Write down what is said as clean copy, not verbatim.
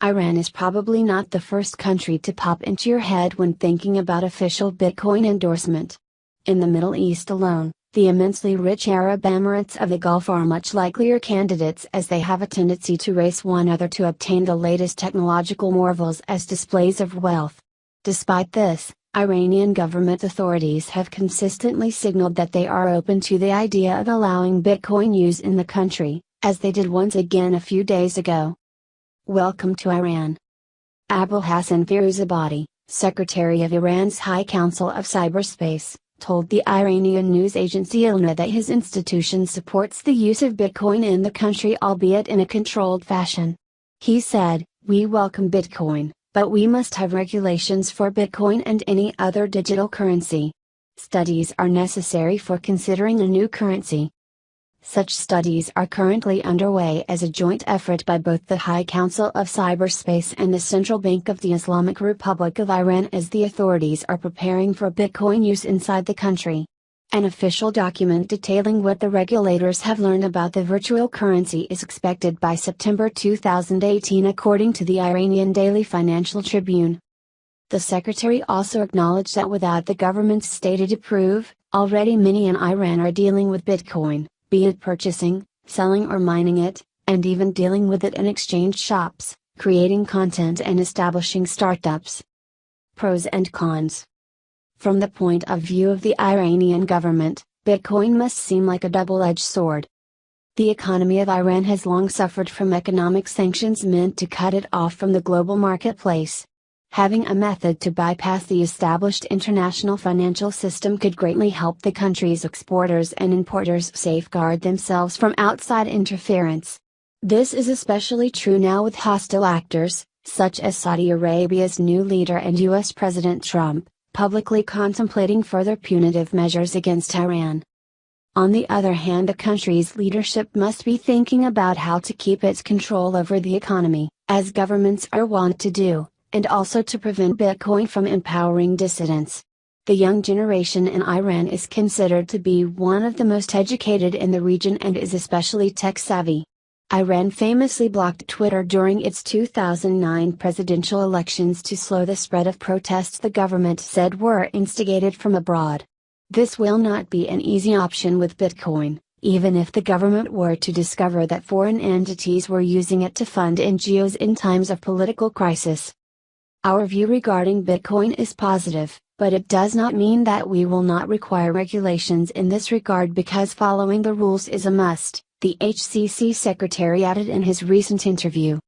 Iran is probably not the first country to pop into your head when thinking about official Bitcoin endorsement. In the Middle East alone, the immensely rich Arab Emirates of the Gulf are much likelier candidates, as they have a tendency to race one another to obtain the latest technological marvels as displays of wealth. Despite this, Iranian government authorities have consistently signaled that they are open to the idea of allowing Bitcoin use in the country, as they did once again a few days ago. Welcome to Iran. Abul Hassan Firuzabadi, Secretary of Iran's High Council of Cyberspace, told the Iranian news agency ILNA that his institution supports the use of Bitcoin in the country, albeit in a controlled fashion. He said, "We welcome Bitcoin, but we must have regulations for Bitcoin and any other digital currency. Studies are necessary for considering a new currency." Such studies are currently underway as a joint effort by both the High Council of Cyberspace and the Central Bank of the Islamic Republic of Iran, as the authorities are preparing for Bitcoin use inside the country. An official document detailing what the regulators have learned about the virtual currency is expected by September 2018, according to the Iranian daily Financial Tribune. The secretary also acknowledged that without the government's stated approval, already many in Iran are dealing with Bitcoin, be it purchasing, selling or mining it, and even dealing with it in exchange shops, creating content and establishing startups. Pros and cons. From the point of view of the Iranian government, Bitcoin must seem like a double-edged sword. The economy of Iran has long suffered from economic sanctions meant to cut it off from the global marketplace. Having a method to bypass the established international financial system could greatly help the country's exporters and importers safeguard themselves from outside interference. This is especially true now with hostile actors, such as Saudi Arabia's new leader and US President Trump, publicly contemplating further punitive measures against Iran. On the other hand, the country's leadership must be thinking about how to keep its control over the economy, as governments are wont to do, and also to prevent Bitcoin from empowering dissidents. The young generation in Iran is considered to be one of the most educated in the region and is especially tech-savvy. Iran famously blocked Twitter during its 2009 presidential elections to slow the spread of protests the government said were instigated from abroad. This will not be an easy option with Bitcoin, even if the government were to discover that foreign entities were using it to fund NGOs in times of political crisis. Our view regarding Bitcoin is positive, but it does not mean that we will not require regulations in this regard, because following the rules is a must, the HCC secretary added in his recent interview.